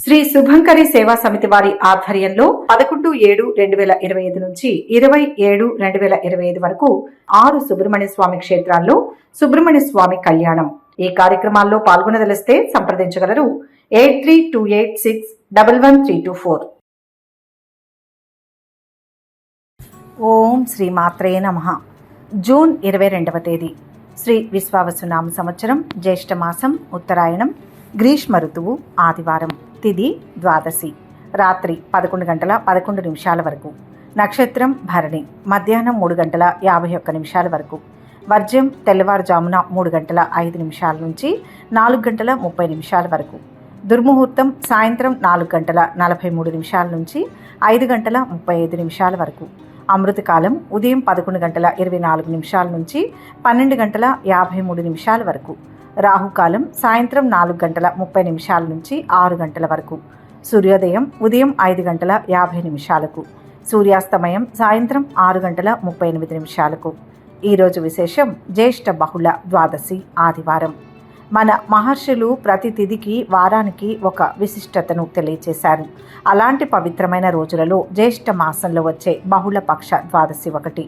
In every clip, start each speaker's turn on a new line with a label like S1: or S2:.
S1: శ్రీ శుభంకరి సేవా సమితి వారి ఆధ్వర్యంలో 11/7/2025 నుంచి 20/7/2025 వరకు 6 సుబ్రహ్మణ్య స్వామి క్షేత్రాల్లో సుబ్రహ్మణ్య స్వామి కళ్యాణం. ఈ కార్యక్రమాల్లో పాల్గొనదలిస్తే సంప్రదించగలరు 8328611324. ఓం శ్రీ మాత్రే నమః. జూన్ 22వ తేదీ శ్రీ విశ్వావసునామ సంవత్సరం జ్యేష్ఠ మాసం ఉత్తరాయణం గ్రీష్మ ఋతువు ఆదివారం. తిథి ద్వాదశి. రాత్రి 11:11 వరకు. నక్షత్రం భరణి. మధ్యాహ్నం 3:51 వరకు. వర్జ్యం తెల్లవారుజామున 3:05 నుంచి 4:30 వరకు. దుర్ముహూర్తం సాయంత్రం 4:43 నుంచి 5:35 వరకు. అమృతకాలం ఉదయం 11:24 నుంచి 12:53 వరకు. రాహుకాలం సాయంత్రం 4:30 నుంచి 6 వరకు. సూర్యోదయం ఉదయం 5:50. సూర్యాస్తమయం సాయంత్రం 6:38. ఈరోజు విశేషం జ్యేష్ఠ బహుళ ద్వాదశి ఆదివారం. మన మహర్షులు ప్రతి తిథికి వారానికి ఒక విశిష్టతను తెలియచేశారు. అలాంటి పవిత్రమైన రోజులలో జ్యేష్ఠ మాసంలో వచ్చే బహుళపక్ష ద్వాదశి ఒకటి.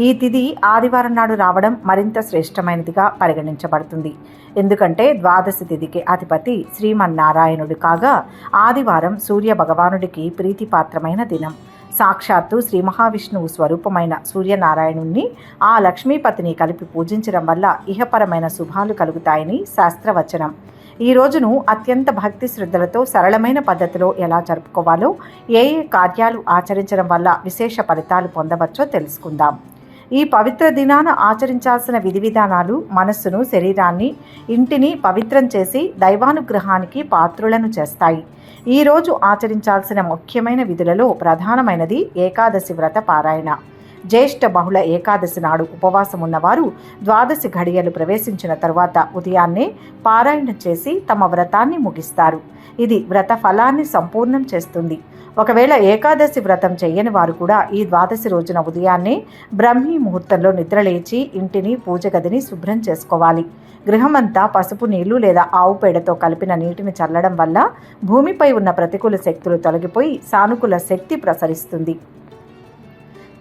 S1: ఈ తిథి ఆదివారం నాడు రావడం మరింత శ్రేష్టమైనదిగా పరిగణించబడుతుంది. ఎందుకంటే ద్వాదశి తిథికి అధిపతి శ్రీమన్నారాయణుడు కాగా ఆదివారం సూర్య భగవానుడికి ప్రీతిపాత్రమైన దినం. సాక్షాత్తు శ్రీ మహావిష్ణువు స్వరూపమైన సూర్యనారాయణుణ్ణి ఆ లక్ష్మీపతిని కలిపి పూజించడం వల్ల ఇహపరమైన శుభాలు కలుగుతాయని శాస్త్రవచనం. ఈ రోజును అత్యంత భక్తి శ్రద్ధలతో సరళమైన పద్ధతిలో ఎలా జరుపుకోవాలో, ఏ కార్యాలు ఆచరించడం వల్ల విశేష ఫలితాలు పొందవచ్చో తెలుసుకుందాం. ఈ పవిత్ర దినాన ఆచరించాల్సిన విధి విధానాలు మనస్సును, శరీరాన్ని, ఇంటిని పవిత్రం చేసి దైవానుగ్రహానికి పాత్రులను చేస్తాయి. ఈరోజు ఆచరించాల్సిన ముఖ్యమైన విధులలో ప్రధానమైనది ఏకాదశి వ్రత పారాయణ. జ్యేష్ఠ బహుళ ఏకాదశి నాడు ఉపవాసం ఉన్నవారు ద్వాదశి ఘడియలు ప్రవేశించిన తరువాత ఉదయాన్నే పారాయణ చేసి తమ వ్రతాన్ని ముగిస్తారు. ఇది వ్రత ఫలాన్ని సంపూర్ణం చేస్తుంది. ఒకవేళ ఏకాదశి వ్రతం చెయ్యని వారు కూడా ఈ ద్వాదశి రోజున ఉదయాన్నే బ్రహ్మీ ముహూర్తంలో నిద్రలేచి ఇంటిని, పూజ గదిని శుభ్రం చేసుకోవాలి. గృహమంతా పసుపు నీళ్లు లేదా ఆవు పేడతో కలిపిన నీటిని చల్లడం వల్ల భూమిపై ఉన్న ప్రతికూల శక్తులు తొలగిపోయి సానుకూల శక్తి ప్రసరిస్తుంది.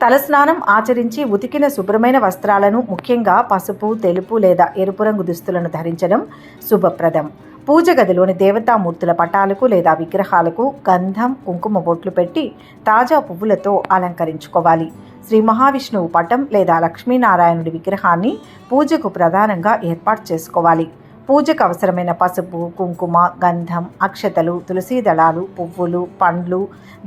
S1: తలస్నానం ఆచరించి ఉతికిన శుభ్రమైన వస్త్రాలను, ముఖ్యంగా పసుపు, తెలుపు లేదా ఎరుపు రంగు దుస్తులను ధరించడం శుభప్రదం. పూజ గదిలోని దేవతామూర్తుల పటాలకు లేదా విగ్రహాలకు గంధం, కుంకుమ బొట్లు పెట్టి తాజా పువ్వులతో అలంకరించుకోవాలి. శ్రీ మహావిష్ణువు పటం లేదా లక్ష్మీనారాయణుడి విగ్రహాన్ని పూజకు ప్రధానంగా ఏర్పాటు చేసుకోవాలి. పూజకు అవసరమైన పసుపు, కుంకుమ, గంధం, అక్షతలు, తులసీ దళాలు, పువ్వులు, పండ్లు,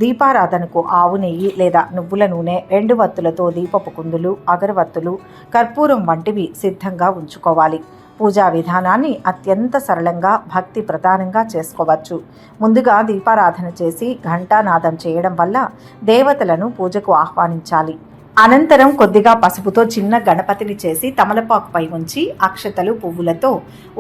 S1: దీపారాధనకు ఆవు నెయ్యి లేదా నువ్వుల నూనె, 2 వత్తులతో దీపపు కుందులు, అగరవత్తులు, కర్పూరం వంటివి సిద్ధంగా ఉంచుకోవాలి. పూజా విధానాన్ని అత్యంత సరళంగా, భక్తి ప్రధానంగా చేసుకోవచ్చు. ముందుగా దీపారాధన చేసి ఘంటానాదం చేయడం వల్ల దేవతలను పూజకు ఆహ్వానించాలి. అనంతరం కొద్దిగా పసుపుతో చిన్న గణపతిని చేసి తమలపాకుపై ఉంచి అక్షతలు, పువ్వులతో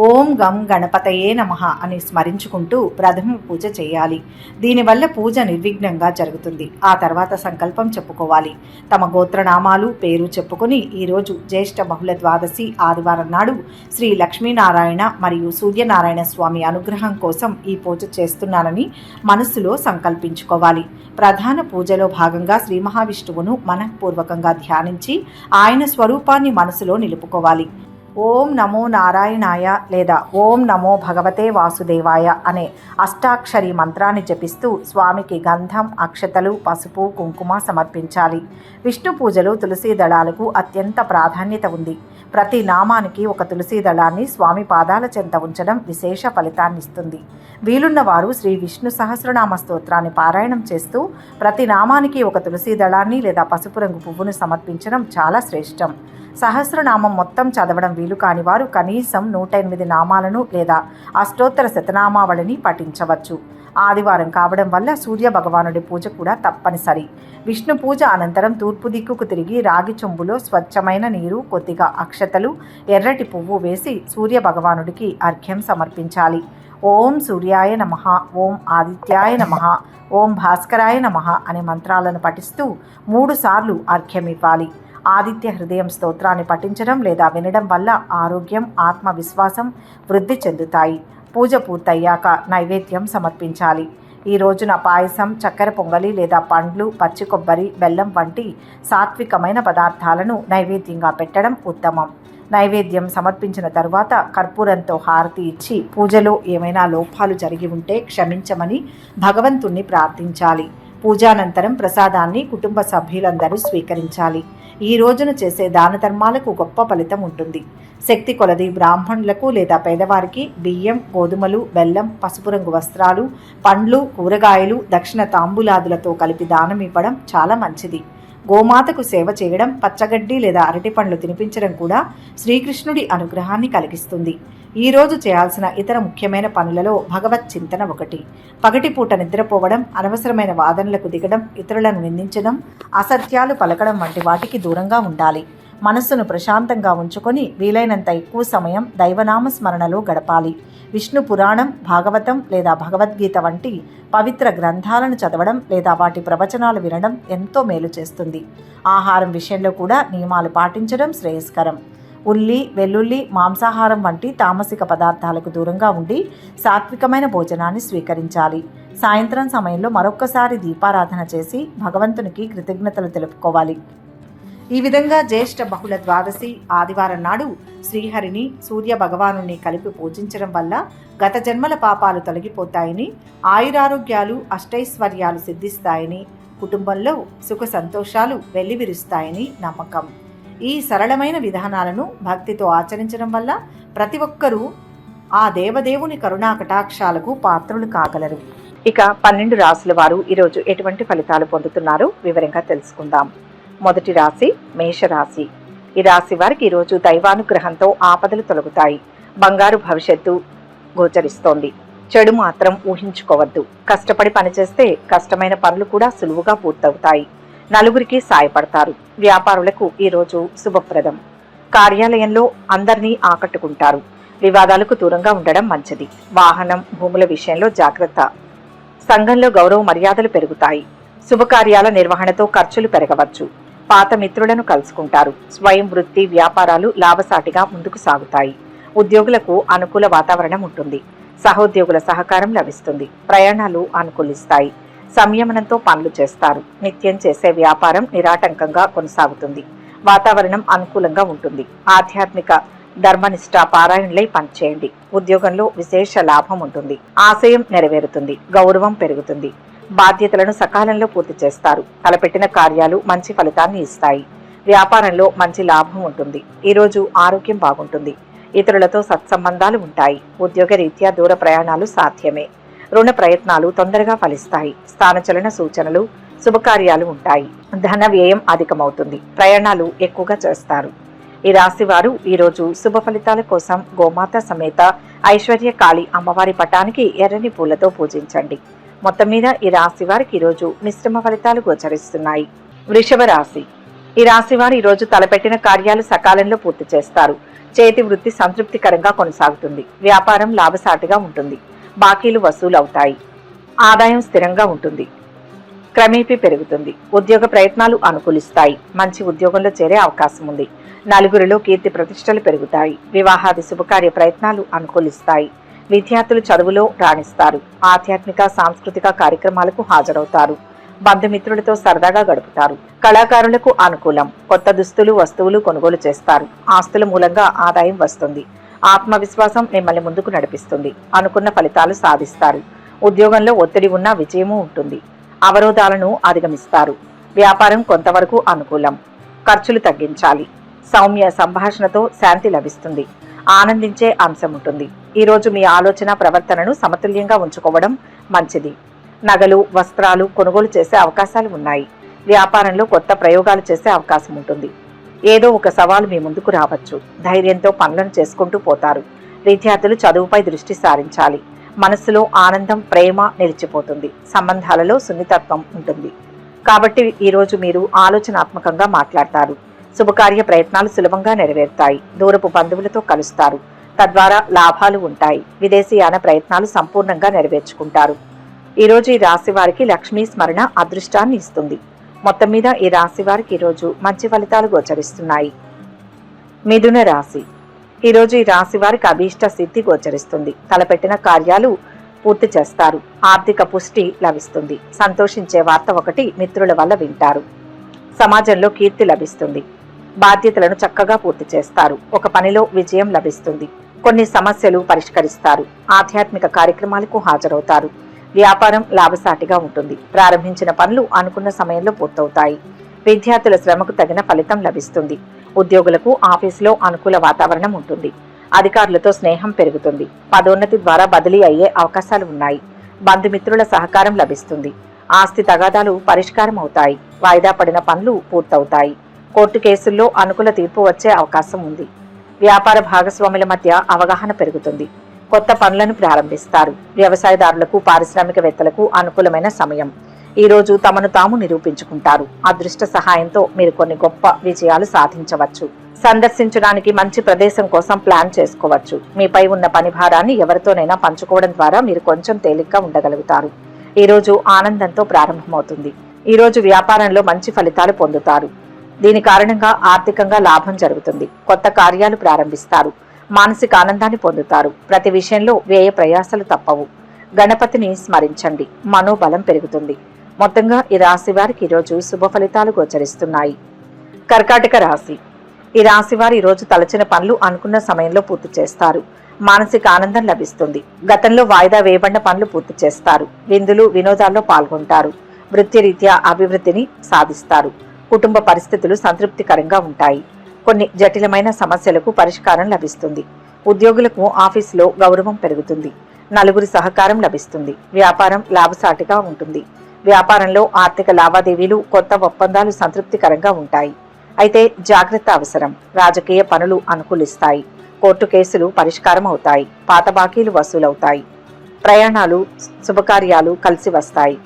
S1: ఓం గం గణపతయే నమః అని స్మరించుకుంటూ ప్రథమ పూజ చేయాలి. దీనివల్ల పూజ నిర్విఘ్నంగా జరుగుతుంది. ఆ తర్వాత సంకల్పం చెప్పుకోవాలి. తమ గోత్రనామాలు, పేరు చెప్పుకొని ఈరోజు జ్యేష్ఠ బహుళ ద్వాదశి ఆదివారం నాడు శ్రీ లక్ష్మీనారాయణ మరియు సూర్యనారాయణ స్వామి అనుగ్రహం కోసం ఈ పూజ చేస్తున్నానని మనస్సులో సంకల్పించుకోవాలి. ప్రధాన పూజలో భాగంగా శ్రీ మహావిష్ణువును మనఃపూర్వకంగా ధ్యానించి ఆయన స్వరూపాన్ని మనసులో నిలుపుకోవాలి. ఓం నమో నారాయణాయ లేదా ఓం నమో భగవతే వాసుదేవాయ అనే అష్టాక్షరి మంత్రాన్ని జపిస్తూ స్వామికి గంధం, అక్షతలు, పసుపు, కుంకుమ సమర్పించాలి. విష్ణు పూజలో తులసీ దళాలకు అత్యంత ప్రాధాన్యత ఉంది. ప్రతి నామానికి ఒక తులసీ దళాన్ని స్వామి పాదాల చెంత ఉంచడం విశేష ఫలితాన్నిస్తుంది. వీలున్నవారు శ్రీ విష్ణు సహస్రనామ స్తోత్రాన్ని పారాయణం చేస్తూ ప్రతి నామానికి ఒక తులసీ దళాన్ని లేదా పసుపు రంగు పువ్వును సమర్పించడం చాలా శ్రేష్టం. సహస్రనామం మొత్తం చదవడం వీలు కాని వారు కనీసం 108 నామాలను లేదా అష్టోత్తర శతనామావళిని పఠించవచ్చు. ఆదివారం కావడం వల్ల సూర్య భగవానుడి పూజ కూడా తప్పనిసరి. విష్ణు పూజ అనంతరం తూర్పు దిక్కుకు తిరిగి రాగి చెంబులో స్వచ్ఛమైన నీరు, కొద్దిగా అక్షతలు, ఎర్రటి పువ్వు వేసి సూర్య భగవానుడికి అర్ఘ్యం సమర్పించాలి. ఓం సూర్యాయ నమః, ఓం ఆదిత్యాయ నమః, ఓం భాస్కరాయ నమః అనే మంత్రాలను పఠిస్తూ 3 సార్లు అర్ఘ్యమివ్వాలి. ఆదిత్య హృదయం స్తోత్రాన్ని పఠించడం లేదా వినడం వల్ల ఆరోగ్యం, ఆత్మవిశ్వాసం వృద్ధి చెందుతాయి. పూజ పూర్తయ్యాక నైవేద్యం సమర్పించాలి. ఈ రోజున పాయసం, చక్కెర పొంగలి లేదా పండ్లు, పచ్చి కొబ్బరి, బెల్లం వంటి సాత్వికమైన పదార్థాలను నైవేద్యంగా పెట్టడం ఉత్తమం. నైవేద్యం సమర్పించిన తరువాత కర్పూరంతో హారతి ఇచ్చి పూజలో ఏమైనా లోపాలు జరిగి ఉంటే క్షమించమని భగవంతుణ్ణి ప్రార్థించాలి. పూజానంతరం ప్రసాదాన్ని కుటుంబ సభ్యులందరూ స్వీకరించాలి. ఈ రోజున చేసే దాన ధర్మాలకు గొప్ప ఫలితం ఉంటుంది. శక్తి కొలది బ్రాహ్మణులకు లేదా పేదవారికి బియ్యం, గోధుమలు, బెల్లం, పసుపు రంగు వస్త్రాలు, పండ్లు, కూరగాయలు, దక్షిణ తాంబూలాదులతో కలిపి దానం ఇవ్వడం చాలా మంచిది. గోమాతకు సేవ చేయడం, పచ్చగడ్డి లేదా అరటి పండ్లు తినిపించడం కూడా శ్రీకృష్ణుడి అనుగ్రహాన్ని కలిగిస్తుంది. ఈ రోజు చేయాల్సిన ఇతర ముఖ్యమైన పనులలో భగవత్ చింతన ఒకటి. పగటిపూట నిద్రపోవడం, అనవసరమైన వాదనలకు దిగడం, ఇతరులను నిందించడం, అసత్యాలు పలకడం వంటి వాటికి దూరంగా ఉండాలి. మనస్సును ప్రశాంతంగా ఉంచుకొని వీలైనంత ఎక్కువ సమయం దైవనామ స్మరణలో గడపాలి. విష్ణు పురాణం, భాగవతం లేదా భగవద్గీత వంటి పవిత్ర గ్రంథాలను చదవడం లేదా వాటి ప్రవచనాలు వినడం ఎంతో మేలు చేస్తుంది. ఆహారం విషయంలో కూడా నియమాలు పాటించడం శ్రేయస్కరం. ఉల్లి, వెల్లుల్లి, మాంసాహారం వంటి తామసిక పదార్థాలకు దూరంగా ఉండి సాత్వికమైన భోజనాన్ని స్వీకరించాలి. సాయంత్రం సమయంలో మరొక్కసారి దీపారాధన చేసి భగవంతునికి కృతజ్ఞతలు తెలుపుకోవాలి. ఈ విధంగా జ్యేష్ఠ బహుళ ద్వాదశి ఆదివారం నాడు శ్రీహరిని, సూర్య భగవానుని కలిపి పూజించడం వల్ల గత జన్మల పాపాలు తొలగిపోతాయని, ఆయురారోగ్యాలు, అష్టైశ్వర్యాలు సిద్ధిస్తాయని, కుటుంబంలో సుఖ సంతోషాలు వెల్లివిరుస్తాయని నమ్మకం. ఈ సరళమైన విధానాలను భక్తితో ఆచరించడం వల్ల ప్రతి ఒక్కరూ ఆ దేవదేవుని కరుణా కటాక్షాలకు పాత్రులు కాగలరు. ఇక 12 రాశుల వారు ఈరోజు ఎటువంటి ఫలితాలు పొందుతున్నారో వివరంగా తెలుసుకుందాం. మొదటి రాశి మేషరాశి. ఈ రాశి వారికి ఈరోజు దైవానుగ్రహంతో ఆపదలు తొలగుతాయి. బంగారు భవిష్యత్తు గోచరిస్తోంది. చెడు మాత్రం ఊహించుకోవద్దు. కష్టపడి పనిచేస్తే కష్టమైన పనులు కూడా సులువుగా పూర్తవుతాయి. నలుగురికి సాయపడతారు. వ్యాపారులకు ఈరోజు శుభప్రదం. కార్యాలయంలో అందరినీ ఆకట్టుకుంటారు. వివాదాలకు దూరంగా ఉండడం మంచిది. వాహనం, భూముల విషయంలో జాగ్రత్త. సంఘంలో గౌరవ మర్యాదలు పెరుగుతాయి. శుభకార్యాల నిర్వహణతో ఖర్చులు పెరగవచ్చు. పాత మిత్రులను కలుసుకుంటారు. స్వయం వృత్తి, వ్యాపారాలు లాభసాటిగా ముందుకు సాగుతాయి. ఉద్యోగులకు అనుకూల వాతావరణం ఉంటుంది. సహోద్యోగుల సహకారం లభిస్తుంది. ప్రయాణాలు అనుకూలిస్తాయి. సంయమనంతో పనులు చేస్తారు. నిత్యం చేసే వ్యాపారం నిరాటంకంగా కొనసాగుతుంది. వాతావరణం అనుకూలంగా ఉంటుంది. ఆధ్యాత్మిక ధర్మనిష్ట పారాయణలై పనిచేయండి. ఉద్యోగంలో విశేష లాభం ఉంటుంది. ఆశయం నెరవేరుతుంది. గౌరవం పెరుగుతుంది. బాధ్యతలను సకాలంలో పూర్తి చేస్తారు. తలపెట్టిన కార్యాలు మంచి ఫలితాన్ని ఇస్తాయి. వ్యాపారంలో మంచి లాభం ఉంటుంది. ఈరోజు ఆరోగ్యం బాగుంటుంది. ఇతరులతో సత్సంబంధాలు ఉంటాయి. ఉద్యోగ రీత్యా దూర ప్రయాణాలు సాధ్యమే. రుణ ప్రయత్నాలు తొందరగా ఫలిస్తాయి. స్థానచలన సూచనలు, శుభకార్యాలు ఉంటాయి. ధన వ్యయం అధికమవుతుంది. ప్రయాణాలు ఎక్కువగా చేస్తారు. ఈ రాశి వారు ఈరోజు శుభ ఫలితాల కోసం గోమాత సమేత ఐశ్వర్యకాళి అమ్మవారి పటానికి ఎర్రని పూలతో పూజించండి. మొత్తం మీద ఈ రాశి వారికి ఈరోజు మిశ్రమ ఫలితాలు గోచరిస్తున్నాయి. వృషభ రాశి. ఈ రాశి వారు ఈరోజు తలపెట్టిన కార్యాలు సకాలంలో పూర్తి చేస్తారు. చేతి వృత్తి సంతృప్తికరంగా కొనసాగుతుంది. వ్యాపారం లాభసాటిగా ఉంటుంది. బాకీలు వసూలు అవుతాయి. ఆదాయం స్థిరంగా ఉంటుంది. క్రమేపీ పెరుగుతుంది. ఉద్యోగ ప్రయత్నాలు అనుకూలిస్తాయి. మంచి ఉద్యోగంలో చేరే అవకాశం ఉంది. నలుగురిలో కీర్తి ప్రతిష్టలు పెరుగుతాయి. వివాహాది శుభకార్య ప్రయత్నాలు అనుకూలిస్తాయి. విద్యార్థులు చదువులో రాణిస్తారు. ఆధ్యాత్మిక సాంస్కృతిక కార్యక్రమాలకు హాజరవుతారు. బంధుమిత్రులతో సరదాగా గడుపుతారు. కళాకారులకు అనుకూలం. కొత్త దుస్తులు, వస్తువులు కొనుగోలు చేస్తారు. ఆస్తుల మూలంగా ఆదాయం వస్తుంది. ఆత్మవిశ్వాసం మిమ్మల్ని ముందుకు నడిపిస్తుంది. అనుకున్న ఫలితాలు సాధిస్తారు. ఉద్యోగంలో ఒత్తిడి ఉన్న విజయము ఉంటుంది. అవరోధాలను అధిగమిస్తారు. వ్యాపారం కొంతవరకు అనుకూలం. ఖర్చులు తగ్గించాలి. సౌమ్య సంభాషణతో శాంతి లభిస్తుంది. ఆనందించే అంశం ఉంటుంది. ఈరోజు మీ ఆలోచన ప్రవర్తనను సమతుల్యంగా ఉంచుకోవడం మంచిది. నగలు, వస్త్రాలు కొనుగోలు చేసే అవకాశాలు ఉన్నాయి. వ్యాపారంలో కొత్త ప్రయోగాలు చేసే అవకాశం ఉంటుంది. ఏదో ఒక సవాలు మీ ముందుకు రావచ్చు. ధైర్యంతో పనులను చేసుకుంటూ పోతారు. విద్యార్థులు చదువుపై దృష్టి సారించాలి. మనస్సులో ఆనందం, ప్రేమ నిలిచిపోతుంది. సంబంధాలలో సున్నితత్వం ఉంటుంది. కాబట్టి ఈరోజు మీరు ఆలోచనాత్మకంగా మాట్లాడతారు. శుభకార్య ప్రయత్నాలు సులభంగా నెరవేరుతాయి. దూరపు బంధువులతో కలుస్తారు. తద్వారా లాభాలు ఉంటాయి. విదేశీయాన ప్రయత్నాలు సంపూర్ణంగా నెరవేర్చుకుంటారు. ఈరోజు ఈ రాశి వారికి లక్ష్మీ స్మరణ అదృష్టాన్ని ఇస్తుంది. మొత్తం మీద ఈ రాశి వారికి ఈరోజు మంచి ఫలితాలు గోచరిస్తున్నాయి. మిథున రాశి. ఈరోజు ఈ రాశి వారికి అభీష్ట సిద్ధి గోచరిస్తుంది. తలపెట్టిన కార్యాలు పూర్తి చేస్తారు. ఆర్థిక పుష్టి లభిస్తుంది. సంతోషించే వార్త ఒకటి మిత్రుల వల్ల వింటారు. సమాజంలో కీర్తి లభిస్తుంది. బాధ్యతలను చక్కగా పూర్తి చేస్తారు. ఒక పనిలో విజయం లభిస్తుంది. కొన్ని సమస్యలు పరిష్కరిస్తారు. ఆధ్యాత్మిక కార్యక్రమాలకు హాజరవుతారు. వ్యాపారం లాభసాటిగా ఉంటుంది. ప్రారంభించిన పనులు అనుకున్న సమయంలో పూర్తవుతాయి. విద్యార్థుల శ్రమకు తగిన ఫలితం లభిస్తుంది. ఉద్యోగులకు ఆఫీసులో అనుకూల వాతావరణం ఉంటుంది. అధికారులతో స్నేహం పెరుగుతుంది. పదోన్నతి ద్వారా బదిలీ అయ్యే అవకాశాలు ఉన్నాయి. బంధుమిత్రుల సహకారం లభిస్తుంది. ఆస్తి తగాదాలు పరిష్కారం అవుతాయి. వాయిదా పడిన పనులు పూర్తవుతాయి. కోర్టు కేసుల్లో అనుకూల తీర్పు వచ్చే అవకాశం ఉంది. వ్యాపార భాగస్వాముల మధ్య అవగాహన పెరుగుతుంది. కొత్త పనులను ప్రారంభిస్తారు. వ్యవసాయదారులకు, పారిశ్రామికవేత్తలకు అనుకూలమైన సమయం. ఈ రోజు తమను తాము నిరూపించుకుంటారు. అదృష్ట సహాయంతో మీరు కొన్ని గొప్ప విజయాలు సాధించవచ్చు. సందర్శించడానికి మంచి ప్రదేశం కోసం ప్లాన్ చేసుకోవచ్చు. మీపై ఉన్న పని భారాన్ని ఎవరితోనైనా పంచుకోవడం ద్వారా మీరు కొంచెం తేలిగ్గా ఉండగలుగుతారు. ఈ రోజు ఆనందంతో ప్రారంభమవుతుంది. ఈ రోజు వ్యాపారంలో మంచి ఫలితాలు పొందుతారు. దీని కారణంగా ఆర్థికంగా లాభం జరుగుతుంది. కొత్త కార్యాలు ప్రారంభిస్తారు. మానసిక ఆనందాన్ని పొందుతారు. ప్రతి విషయంలో వ్యయ ప్రయాసాలు తప్పవు. గణపతిని స్మరించండి. మనోబలం పెరుగుతుంది. మొత్తంగా ఈ రాశి వారికి ఈరోజు శుభ ఫలితాలు గోచరిస్తున్నాయి. కర్కాటక రాశి. ఈ రాశి వారు ఈరోజు తలచిన పనులు అనుకున్న సమయంలో పూర్తి చేస్తారు. మానసిక ఆనందం లభిస్తుంది. గతంలో వాయిదా వేయబడిన పనులు పూర్తి చేస్తారు. విందులు, వినోదాల్లో పాల్గొంటారు. వృత్తిరీత్యా అభివృద్ధిని సాధిస్తారు. కుటుంబ పరిస్థితులు సంతృప్తికరంగా ఉంటాయి. కొన్ని జటిలమైన సమస్యలకు పరిష్కారం లభిస్తుంది. ఉద్యోగులకు ఆఫీసులో గౌరవం పెరుగుతుంది. నలుగురి సహకారం లభిస్తుంది. వ్యాపారం లాభసాటిగా ఉంటుంది. వ్యాపారంలో ఆర్థిక లావాదేవీలు, కొత్త ఒప్పందాలు సంతృప్తికరంగా ఉంటాయి. అయితే జాగ్రత్త అవసరం. రాజకీయ పనులు అనుకూలిస్తాయి. కోర్టు కేసులు పరిష్కారం అవుతాయి. పాత బాకీలు వసూలవుతాయి. ప్రయాణాలు, శుభకార్యాలు కలిసి వస్తాయి.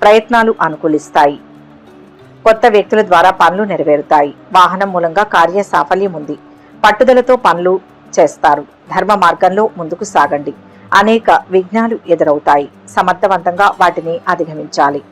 S1: ప్రయత్నాలు అనుకూలిస్తాయి. కొత్త వ్యక్తుల ద్వారా పనులు నెరవేరుతాయి. వాహనం మూలంగా కార్య సాఫల్యం ఉంది. పట్టుదలతో పనులు చేస్తారు. ధర్మ మార్గంలో ముందుకు సాగండి. అనేక విఘ్నాలు ఎదురవుతాయి. సమర్థవంతంగా వాటిని అధిగమించాలి.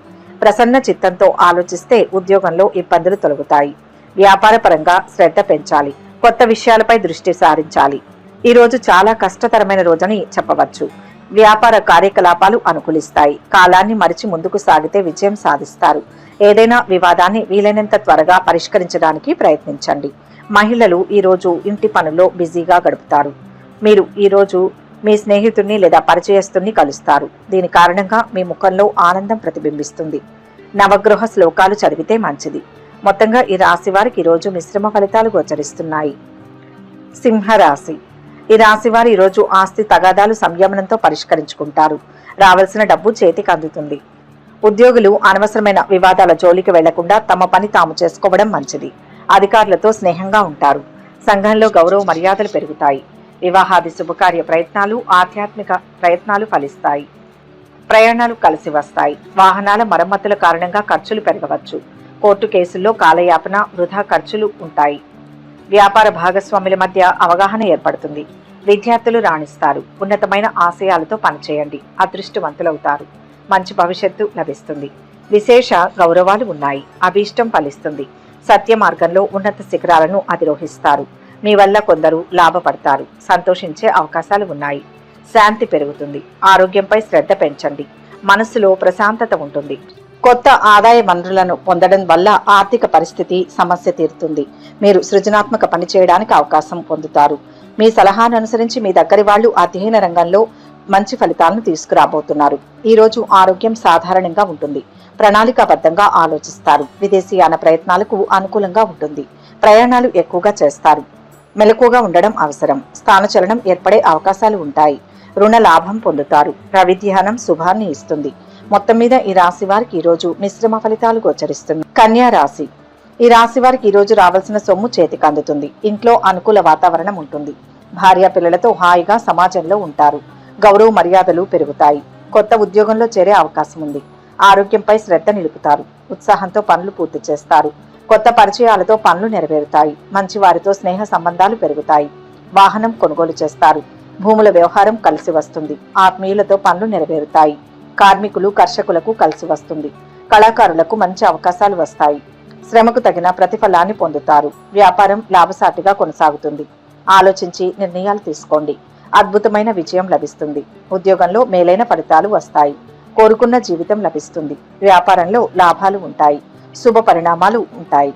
S1: ప్రసన్న చిత్తంతో ఆలోచిస్తే ఉద్యోగంలో ఇబ్బందులు తొలగుతాయి. వ్యాపార పరంగా శ్రద్ధ పెంచాలి. కొత్త విషయాలపై దృష్టి సారించాలి. ఈ రోజు చాలా కష్టతరమైన రోజని చెప్పవచ్చు. వ్యాపార కార్యకలాపాలు అనుకూలిస్తాయి. కాలాన్ని మరిచి ముందుకు సాగితే విజయం సాధిస్తారు. ఏదైనా వివాదాన్ని వీలైనంత త్వరగా పరిష్కరించడానికి ప్రయత్నించండి. మహిళలు ఈ రోజు ఇంటి పనుల్లో బిజీగా గడుపుతారు. మీరు ఈ రోజు మీ స్నేహితుడిని లేదా పరిచయస్తుని కలుస్తారు. దీని కారణంగా మీ ముఖంలో ఆనందం ప్రతిబింబిస్తుంది. నవగ్రహ శ్లోకాలు చదివితే మంచిది. మొత్తంగా ఈ రాశి వారికి ఈరోజు మిశ్రమ ఫలితాలు గోచరిస్తున్నాయి. సింహరాశి. ఈ రాశి వారు ఈరోజు ఆస్తి తగాదాలు సంయమనంతో పరిష్కరించుకుంటారు. రావాల్సిన డబ్బు చేతికి అందుతుంది. ఉద్యోగులు అనవసరమైన వివాదాల జోలికి వెళ్లకుండా తమ పని తాము చేసుకోవడం మంచిది. అధికారులతో స్నేహంగా ఉంటారు. సంఘంలో గౌరవ మర్యాదలు పెరుగుతాయి. వివాహాది శుభకార్య ప్రయత్నాలు, ఆధ్యాత్మిక ప్రయత్నాలు ఫలిస్తాయి. ప్రయాణాలు కలిసి వస్తాయి. వాహనాల మరమ్మతుల కారణంగా ఖర్చులు పెరగవచ్చు. కోర్టు కేసుల్లో కాలయాపన, వృధా ఖర్చులు ఉంటాయి. వ్యాపార భాగస్వాముల మధ్య అవగాహన ఏర్పడుతుంది. విద్యార్థులు రాణిస్తారు. ఉన్నతమైన ఆశయాలతో పనిచేయండి. అదృష్టవంతులవుతారు. మంచి భవిష్యత్తు లభిస్తుంది. విశేష గౌరవాలు ఉన్నాయి. అభీష్టం ఫలిస్తుంది. సత్య మార్గంలో ఉన్నత శిఖరాలను అధిరోహిస్తారు. మీ వల్ల కొందరు లాభపడతారు. సంతోషించే అవకాశాలు ఉన్నాయి. శాంతి పెరుగుతుంది. ఆరోగ్యంపై శ్రద్ధ పెంచండి. మనస్సులో ప్రశాంతత ఉంటుంది. కొత్త ఆదాయ వనరులను పొందడం వల్ల ఆర్థిక పరిస్థితి సమస్య తీరుతుంది. మీరు సృజనాత్మక పని చేయడానికి అవకాశం పొందుతారు. మీ సలహాను అనుసరించి మీ దగ్గరి వాళ్ళు అధ్యయన రంగంలో మంచి ఫలితాలను తీసుకురాబోతున్నారు. ఈ రోజు ఆరోగ్యం సాధారణంగా ఉంటుంది. ప్రణాళికాబద్ధంగా ఆలోచిస్తారు. విదేశీయాన ప్రయత్నాలకు అనుకూలంగా ఉంటుంది. ప్రయాణాలు ఎక్కువగా చేస్తారు. మెలకువగా ఉండడం అవసరం. స్థానచలనం ఏర్పడే అవకాశాలు ఉంటాయి. రుణ లాభం పొందుతారు. రవిధ్యానం శుభాన్ని ఇస్తుంది. మొత్తం మీద ఈ రాశి వారికి ఈరోజు మిశ్రమ ఫలితాలు గోచరిస్తుంది. కన్యా రాశి. ఈ రాశి వారికి ఈరోజు రావాల్సిన సొమ్ము చేతికి అందుతుంది. ఇంట్లో అనుకూల వాతావరణం ఉంటుంది. భార్య పిల్లలతో హాయిగా సమాజంలో ఉంటారు. గౌరవ మర్యాదలు పెరుగుతాయి. కొత్త ఉద్యోగంలో చేరే అవకాశం ఉంది. ఆరోగ్యంపై శ్రద్ధ నిలుపుతారు. ఉత్సాహంతో పనులు పూర్తి చేస్తారు. కొత్త పరిచయాలతో పనులు నెరవేరుతాయి. మంచి వారితో స్నేహ సంబంధాలు పెరుగుతాయి. వాహనం కొనుగోలు చేస్తారు. భూముల వ్యవహారం కలిసి వస్తుంది. ఆత్మీయులతో పనులు నెరవేరుతాయి. కార్మికులు, కర్షకులకు కలిసి వస్తుంది. కళాకారులకు మంచి అవకాశాలు వస్తాయి. శ్రమకు తగిన ప్రతిఫలాన్ని పొందుతారు. వ్యాపారం లాభసాటిగా కొనసాగుతుంది. ఆలోచించి నిర్ణయాలు తీసుకోండి. అద్భుతమైన విజయం లభిస్తుంది. ఉద్యోగంలో మేలైన ఫలితాలు వస్తాయి. కోరుకున్న జీవితం లభిస్తుంది. వ్యాపారంలో లాభాలు ఉంటాయి. శుభ పరిణామాలు ఉంటాయి.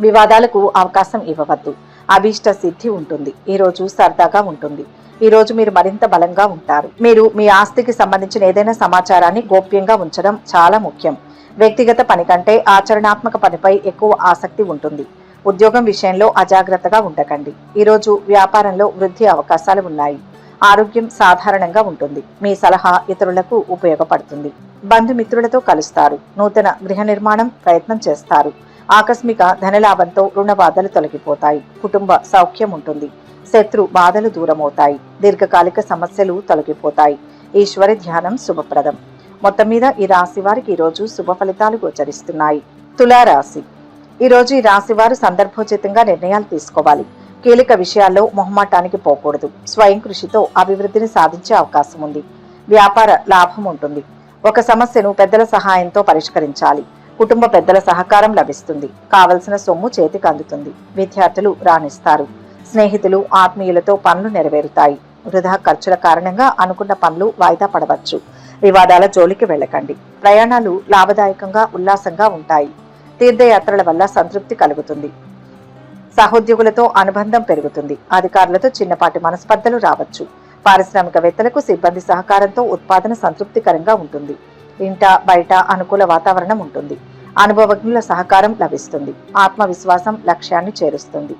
S1: వివాదాలకు అవకాశం ఇవ్వవద్దు. అభీష్ట సిద్ధి ఉంటుంది. ఈ రోజు సరదాగా ఉంటుంది. ఈ రోజు మీరు మరింత బలంగా ఉంటారు. మీరు మీ ఆస్తికి సంబంధించిన ఏదైనా సమాచారాన్ని గోప్యంగా ఉంచడం చాలా ముఖ్యం. వ్యక్తిగత పని కంటే ఆచరణాత్మక పనిపై ఎక్కువ ఆసక్తి ఉంటుంది. ఉద్యోగం విషయంలో అజాగ్రత్తగా ఉండకండి. ఈరోజు వ్యాపారంలో వృద్ధి అవకాశాలు ఉన్నాయి. ఆరోగ్యం సాధారణంగా ఉంటుంది. మీ సలహా ఇతరులకు ఉపయోగపడుతుంది. బంధుమిత్రులతో కలుస్తారు. నూతన గృహ నిర్మాణం ప్రయత్నం చేస్తారు. ఆకస్మిక ధనలాభంతో రుణ బాధలు తొలగిపోతాయి. కుటుంబ సౌఖ్యం ఉంటుంది. శత్రు బాధలు దూరమవుతాయి. దీర్ఘకాలిక సమస్యలు తొలగిపోతాయి. ఈశ్వరి ధ్యానం శుభప్రదం. మొత్తం మీద ఈ రాశి వారికి ఈరోజు శుభ ఫలితాలు గోచరిస్తున్నాయి. తులారాశి. ఈరోజు ఈ రాశి వారు సందర్భోచితంగా నిర్ణయాలు తీసుకోవాలి. కీలక విషయాల్లో మొహమాటానికి పోకూడదు. స్వయం కృషితో అభివృద్ధిని సాధించే అవకాశం ఉంది. వ్యాపార లాభం ఉంటుంది. ఒక సమస్యను పెద్దల సహాయంతో పరిష్కరించాలి. కుటుంబ పెద్దల సహకారం లభిస్తుంది. కావలసిన సొమ్ము చేతికి అందుతుంది. విద్యార్థులు రాణిస్తారు. స్నేహితులు ఆత్మీయులతో పనులు నెరవేరుతాయి. వృధా ఖర్చుల కారణంగా అనుకున్న పనులు వాయిదా పడవచ్చు. వివాదాల జోలికి వెళ్ళకండి. ప్రయాణాలు లాభదాయకంగా ఉల్లాసంగా ఉంటాయి. తీర్థయాత్రల వల్ల సంతృప్తి కలుగుతుంది. సహోద్యోగులతో అనుబంధం పెరుగుతుంది. అధికారులతో చిన్నపాటి మనస్పర్ధలు రావచ్చు. పారిశ్రామికవేత్తలకు సిబ్బంది సహకారంతో ఉత్పాదన సంతృప్తికరంగా ఉంటుంది. ఇంట బయట అనుకూల వాతావరణం ఉంటుంది. అనుభవజ్ఞుల సహకారం లభిస్తుంది. ఆత్మవిశ్వాసం లక్ష్యాన్ని చేరుస్తుంది.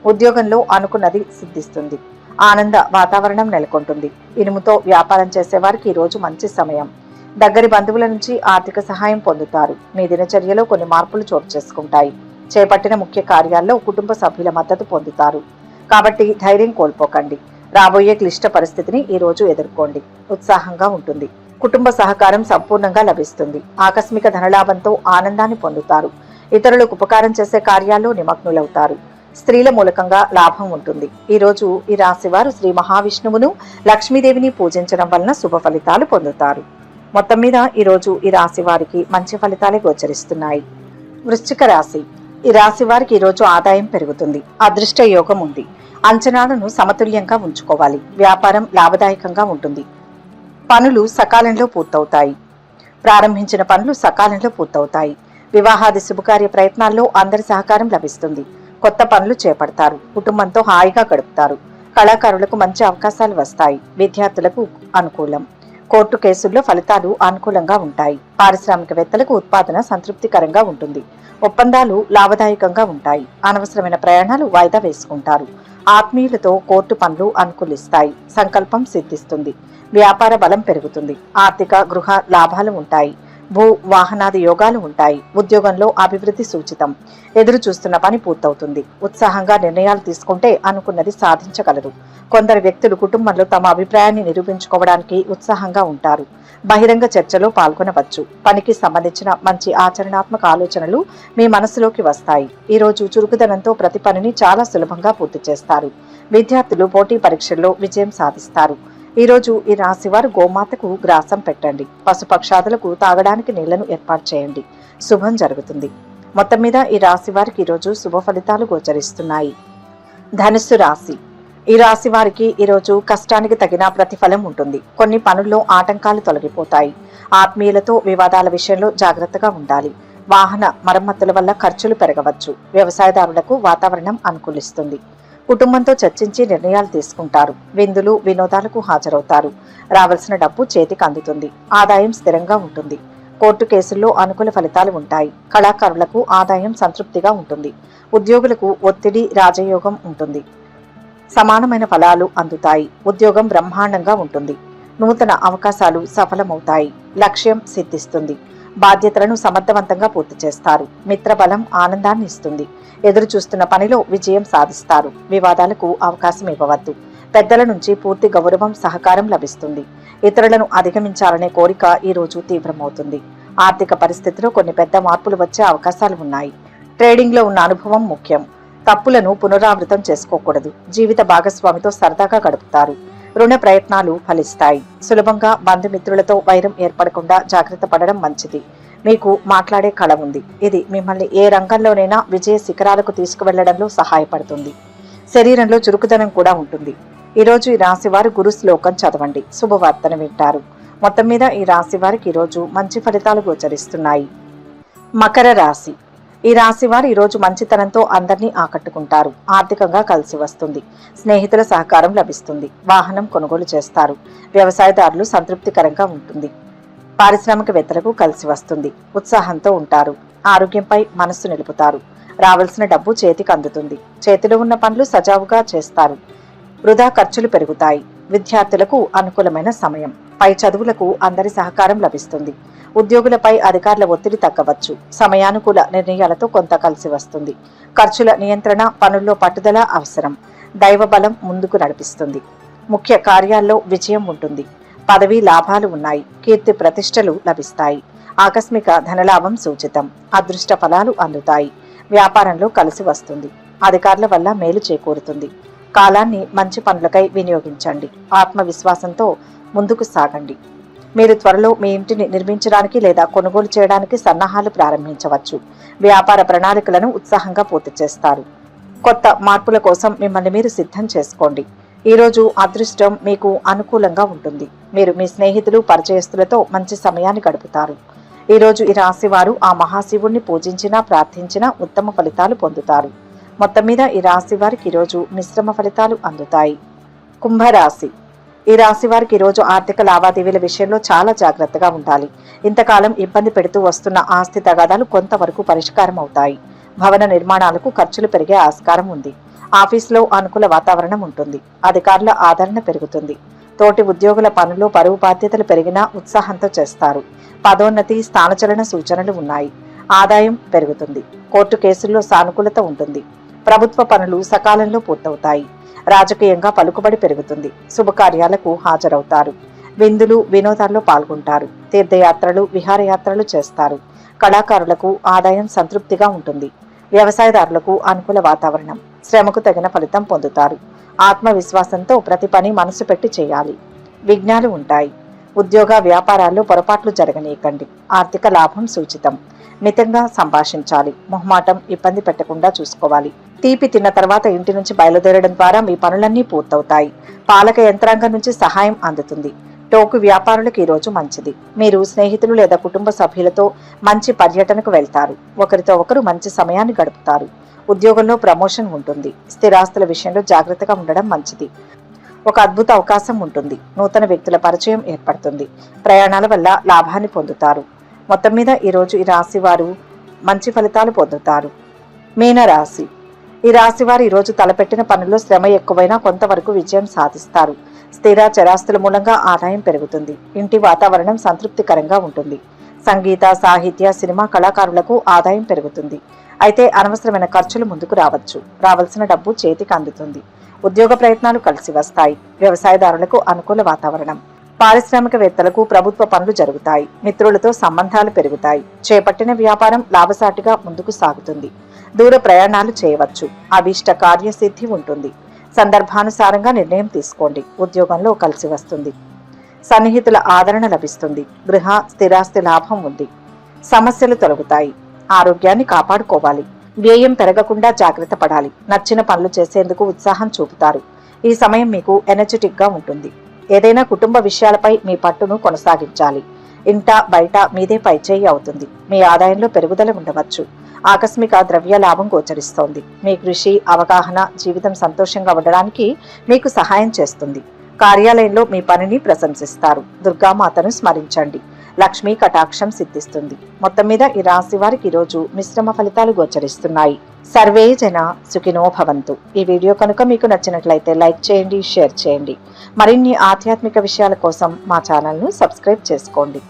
S1: ఉద్యోగంలో అనుకున్నది సిద్ధిస్తుంది. ఆనంద వాతావరణం నెలకొంటుంది. ఇనుముతో వ్యాపారం చేసేవారికి ఈ రోజు మంచి సమయం. దగ్గరి బంధువుల నుంచి ఆర్థిక సహాయం పొందుతారు. మీ దినచర్యలో కొన్ని మార్పులు చోటు చేసుకుంటాయి. చేపట్టిన ముఖ్య కార్యాల్లో కుటుంబ సభ్యుల మద్దతు పొందుతారు. కాబట్టి ధైర్యం కోల్పోకండి. రాబోయే క్లిష్ట పరిస్థితిని ఈ రోజు ఎదుర్కోండి. ఉత్సాహంగా ఉంటుంది. కుటుంబ సహకారం సంపూర్ణంగా లభిస్తుంది. ఆకస్మిక ధనలాభంతో ఆనందాన్ని పొందుతారు. ఇతరులకు ఉపకారం చేసే కార్యాల్లో నిమగ్నులవుతారు. స్త్రీల మూలకంగా లాభం ఉంటుంది. ఈ రోజు ఈ రాశి వారు శ్రీ మహావిష్ణువును లక్ష్మీదేవిని పూజించడం వలన శుభ ఫలితాలు పొందుతారు. మొత్తం మీద ఈ రోజు ఈ రాశి వారికి మంచి ఫలితాలే గోచరిస్తున్నాయి. వృశ్చిక రాశి. ఈ రాశి వారికి ఈ రోజు ఆదాయం పెరుగుతుంది. అదృష్ట యోగం ఉంది. అంచనాలను సమతుల్యంగా ఉంచుకోవాలి. వ్యాపారం లాభదాయకంగా ఉంటుంది. పనులు సకాలంలో పూర్తవుతాయి. ప్రారంభించిన పనులు సకాలంలో పూర్తవుతాయి. వివాహాది శుభకార్య ప్రయత్నాల్లో అందరి సహకారం లభిస్తుంది. కొత్త పనులు చేపడతారు. కుటుంబంతో హాయిగా గడుపుతారు. కళాకారులకు మంచి అవకాశాలు వస్తాయి. విద్యార్థులకు అనుకూలం. కోర్టు కేసుల్లో ఫలితాలు అనుకూలంగా ఉంటాయి. పారిశ్రామికవేత్తలకు ఉత్పాదన సంతృప్తికరంగా ఉంటుంది. ఒప్పందాలు లాభదాయకంగా ఉంటాయి. అనవసరమైన ప్రయాణాలు వాయిదా వేసుకుంటారు. ఆత్మీయులతో కోర్టు పనులు అనుకూలిస్తాయి. సంకల్పం సిద్ధిస్తుంది. వ్యాపార బలం పెరుగుతుంది. ఆర్థిక గృహ లాభాలు ఉంటాయి. భూ వాహనాది యోగాలు ఉంటాయి. ఉద్యోగంలో అభివృద్ధి సూచితం. ఎదురు చూస్తున్న పని పూర్తవుతుంది. ఉత్సాహంగా నిర్ణయాలు తీసుకుంటే అనుకున్నది సాధించగలరు. కొందరు వ్యక్తులు కుటుంబంలో తమ అభిప్రాయాన్ని నిరూపించుకోవడానికి ఉత్సాహంగా ఉంటారు. బహిరంగ చర్చలో పాల్గొనవచ్చు. పనికి సంబంధించిన మంచి ఆచరణాత్మక ఆలోచనలు మీ మనసులోకి వస్తాయి. ఈ రోజు చురుకుదనంతో ప్రతి పనిని చాలా సులభంగా పూర్తి చేస్తారు. విద్యార్థులు పోటీ పరీక్షల్లో విజయం సాధిస్తారు. ఈ రోజు ఈ రాశి వారు గోమాతకు గ్రాసం పెట్టండి. పశుపక్షాదులకు తాగడానికి నీళ్లను ఏర్పాటు చేయండి. శుభం జరుగుతుంది. మొత్తం మీద ఈ రాశి వారికి ఈరోజు శుభ ఫలితాలు గోచరిస్తున్నాయి. ధనుస్సు రాశి. ఈ రాశి వారికి ఈరోజు కష్టానికి తగిన ప్రతిఫలం ఉంటుంది. కొన్ని పనుల్లో ఆటంకాలు తొలగిపోతాయి. ఆత్మీయులతో వివాదాల విషయంలో జాగ్రత్తగా ఉండాలి. వాహన మరమ్మతుల వల్ల ఖర్చులు పెరగవచ్చు. వ్యవసాయదారులకు వాతావరణం అనుకూలిస్తుంది. కుటుంబంతో చర్చించి నిర్ణయాలు తీసుకుంటారు. విందులు వినోదాలకు హాజరవుతారు. రావాల్సిన డబ్బు చేతికి అందుతుంది. ఆదాయం స్థిరంగా ఉంటుంది. కోర్టు కేసుల్లో అనుకూల ఫలితాలు ఉంటాయి. కళాకారులకు ఆదాయం సంతృప్తిగా ఉంటుంది. ఉద్యోగులకు ఒత్తిడి రాజయోగం ఉంటుంది. సమానమైన ఫలాలు అందుతాయి. ఉద్యోగం బ్రహ్మాండంగా ఉంటుంది. నూతన అవకాశాలు సఫలమవుతాయి. లక్ష్యం సిద్ధిస్తుంది. బాధ్యతలను సమర్థవంతంగా పూర్తి చేస్తారు. మిత్రబలం ఆనందాన్ని ఇస్తుంది. ఎదురు చూస్తున్న పనిలో విజయం సాధిస్తారు. వివాదాలకు అవకాశం ఇవ్వవద్దు. పెద్దల నుంచి పూర్తి గౌరవం సహకారం లభిస్తుంది. ఇతరులను అధిగమించాలనే కోరిక ఈ రోజు తీవ్రమవుతుంది. ఆర్థిక పరిస్థితిలో కొన్ని పెద్ద మార్పులు వచ్చే అవకాశాలు ఉన్నాయి. ట్రేడింగ్ లో ఉన్న అనుభవం ముఖ్యం. తప్పులను పునరావృతం చేసుకోకూడదు. జీవిత భాగస్వామితో సరదాగా గడుపుతారు. రుణ ప్రయత్నాలు ఫలిస్తాయి. సులభంగా బంధుమిత్రులతో వైరం ఏర్పడకుండా జాగ్రత్త పడడం మంచిది. మీకు మాట్లాడే కళ ఉంది. ఇది మిమ్మల్ని ఏ రంగంలోనైనా విజయ శిఖరాలకు తీసుకువెళ్లడంలో సహాయపడుతుంది. శరీరంలో చురుకుదనం కూడా ఉంటుంది. ఈరోజు ఈ రాశి వారు గురు శ్లోకం చదవండి, శుభవార్తను వింటారు. మొత్తం మీద ఈ రాశి వారికి ఈరోజు మంచి ఫలితాలు గోచరిస్తున్నాయి. మకర రాశి. ఈ రాశి వారు ఈరోజు మంచితనంతో అందరినీ ఆకట్టుకుంటారు. ఆర్థికంగా కలిసి వస్తుంది. స్నేహితుల సహకారం లభిస్తుంది. వాహనం కొనుగోలు చేస్తారు. వ్యవసాయదారులు సంతృప్తికరంగా ఉంటుంది. పారిశ్రామికవేత్తలకు కలిసి వస్తుంది. ఉత్సాహంతో ఉంటారు. ఆరోగ్యంపై మనస్సు నిలుపుతారు. రావాల్సిన డబ్బు చేతికి అందుతుంది. చేతిలో ఉన్న పనులు సజావుగా చేస్తారు. వృధా ఖర్చులు పెరుగుతాయి. విద్యార్థులకు అనుకూలమైన సమయం. పై చదువులకు అందరి సహకారం లభిస్తుంది. ఉద్యోగులపై అధికారుల ఒత్తిడి తగ్గవచ్చు. సమయానుకూల నిర్ణయాలతో కొంత కలిసి వస్తుంది. ఖర్చుల నియంత్రణ, పనుల్లో పట్టుదల అవసరం. దైవ బలం ముందుకు నడిపిస్తుంది. ముఖ్య కార్యాల్లో విజయం ఉంటుంది. పదవీ లాభాలు ఉన్నాయి. కీర్తి ప్రతిష్టలు లభిస్తాయి. ఆకస్మిక ధనలాభం సూచితం. అదృష్ట ఫలాలు అందుతాయి. వ్యాపారంలో కలిసి వస్తుంది. అధికారుల వల్ల మేలు చేకూరుతుంది. కాలాన్ని మంచి పనులకై వినియోగించండి. ఆత్మవిశ్వాసంతో ముందుకు సాగండి. మీరు త్వరలో మీ ఇంటిని నిర్మించడానికి లేదా కొనుగోలు చేయడానికి సన్నాహాలు ప్రారంభించవచ్చు. వ్యాపార ప్రణాళికలను ఉత్సాహంగా పూర్తి చేస్తారు. కొత్త మార్పుల కోసం మిమ్మల్ని మీరు సిద్ధం చేసుకోండి. ఈరోజు అదృష్టం మీకు అనుకూలంగా ఉంటుంది. మీరు మీ స్నేహితులు, పరిచయస్తులతో మంచి సమయాన్ని గడుపుతారు. ఈరోజు ఈ రాశి వారు ఆ మహాశివుణ్ణి పూజించినా ప్రార్థించినా ఉత్తమ ఫలితాలు పొందుతారు. మొత్తం మీద ఈ రాశి వారికి ఈరోజు మిశ్రమ ఫలితాలు అందుతాయి. కుంభరాశి. ఈ రాశి వారికి ఈరోజు ఆర్థిక లావాదేవీల విషయంలో చాలా జాగ్రత్తగా ఉండాలి. ఇంతకాలం ఇబ్బంది పెడుతూ వస్తున్న ఆస్తి తగాదాలు కొంతవరకు పరిష్కారం అవుతాయి. భవన నిర్మాణాలకు ఖర్చులు పెరిగే ఆస్కారం ఉంది. ఆఫీసులో అనుకూల వాతావరణం ఉంటుంది. అధికారుల ఆదరణ పెరుగుతుంది. తోటి ఉద్యోగుల పనులు, పరువు బాధ్యతలు పెరిగినా ఉత్సాహంతో చేస్తారు. పదోన్నతి, స్థానచలన సూచనలు ఉన్నాయి. ఆదాయం పెరుగుతుంది. కోర్టు కేసుల్లో సానుకూలత ఉంటుంది. ప్రభుత్వ పనులు సకాలంలో పూర్తవుతాయి. రాజకీయంగా పలుకుబడి పెరుగుతుంది. శుభకార్యాలకు హాజరవుతారు. విందులు, వినోదాల్లో పాల్గొంటారు. తీర్థయాత్రలు, విహారయాత్రలు చేస్తారు. కళాకారులకు ఆదాయం సంతృప్తిగా ఉంటుంది. వ్యవసాయదారులకు అనుకూల వాతావరణం. శ్రమకు తగిన ఫలితం పొందుతారు. ఆత్మవిశ్వాసంతో ప్రతి పని మనసు పెట్టి చేయాలి. విఘ్నాలు ఉంటాయి. ఉద్యోగ వ్యాపారాల్లో పొరపాట్లు జరగనీయకండి. ఆర్థిక లాభం సూచితం. మితంగా సంభాషించాలి. మొహమాటం ఇబ్బంది పెట్టకుండా చూసుకోవాలి. తీపి తిన్న తర్వాత ఇంటి నుంచి బయలుదేరడం ద్వారా మీ పనులన్నీ పూర్తవుతాయి. పాలక యంత్రాంగం నుంచి సహాయం అందుతుంది. టోకు వ్యాపారులకు ఈరోజు మంచిది. మీరు స్నేహితులు లేదా కుటుంబ సభ్యులతో మంచి పర్యటనకు వెళ్తారు. ఒకరితో ఒకరు మంచి సమయాన్ని గడుపుతారు. ఉద్యోగంలో ప్రమోషన్ ఉంటుంది. స్థిరాస్తుల విషయంలో జాగ్రత్తగా ఉండడం మంచిది. ఒక అద్భుత అవకాశం ఉంటుంది. నూతన వ్యక్తుల పరిచయం ఏర్పడుతుంది. ప్రయాణాల వల్ల లాభాన్ని పొందుతారు. మొత్తం మీద ఈరోజు ఈ రాశి వారు మంచి ఫలితాలు పొందుతారు. మీనరాశి. ఈ రాశి వారు ఈరోజు తలపెట్టిన పనుల్లో శ్రమ ఎక్కువైనా కొంతవరకు విజయం సాధిస్తారు. స్థిర చరాస్తుల మూలంగా ఆదాయం పెరుగుతుంది. ఇంటి వాతావరణం సంతృప్తికరంగా ఉంటుంది. సంగీత, సాహిత్య, సినిమా కళాకారులకు ఆదాయం పెరుగుతుంది. అయితే అనవసరమైన ఖర్చులు ముందుకు రావచ్చు. రావాల్సిన డబ్బు చేతికి అందుతుంది. ఉద్యోగ ప్రయత్నాలు కలిసి వస్తాయి. వ్యవసాయదారులకు అనుకూల వాతావరణం. పారిశ్రామికవేత్తలకు ప్రభుత్వ పనులు జరుగుతాయి. మిత్రులతో సంబంధాలు పెరుగుతాయి. చేపట్టిన వ్యాపారం లాభసాటిగా ముందుకు సాగుతుంది. దూర ప్రయాణాలు చేయవచ్చు. అభీష్ట కార్యసిద్ధి ఉంటుంది. సందర్భానుసారంగా నిర్ణయం తీసుకోండి. ఉద్యోగంలో కలిసి వస్తుంది. సన్నిహితుల ఆదరణ లభిస్తుంది. గృహ, స్థిరాస్తి లాభం ఉంది. సమస్యలు తొలగుతాయి. ఆరోగ్యాన్ని కాపాడుకోవాలి. వ్యయం పెరగకుండా జాగ్రత్త పడాలి. నచ్చిన పనులు చేసేందుకు ఉత్సాహం చూపుతారు. ఈ సమయం మీకు ఎనర్జెటిక్ గా ఉంటుంది. ఏదైనా కుటుంబ విషయాలపై మీ పట్టును కొనసాగించాలి. ఇంట బయట మీదే పైచేయి అవుతుంది. మీ ఆదాయంలో పెరుగుదల ఉండవచ్చు. ఆకస్మిక ద్రవ్య లాభం గోచరిస్తోంది. మీ కృషి, అవగాహన జీవితం సంతోషంగా ఉండడానికి మీకు సహాయం చేస్తుంది. కార్యాలయంలో మీ పనిని ప్రశంసిస్తారు. దుర్గామాతను స్మరించండి. లక్ష్మీ కటాక్షం సిద్ధిస్తుంది. మొత్తం మీద ఈ రాశి వారికి ఈరోజు మిశ్రమ ఫలితాలు గోచరిస్తున్నాయి. సర్వే జన సుఖినో భవంతు. ఈ వీడియో కనుక మీకు నచ్చినట్లయితే లైక్ చేయండి, షేర్ చేయండి. మరిన్ని ఆధ్యాత్మిక విషయాల కోసం మా ఛానల్ను సబ్స్క్రైబ్ చేసుకోండి.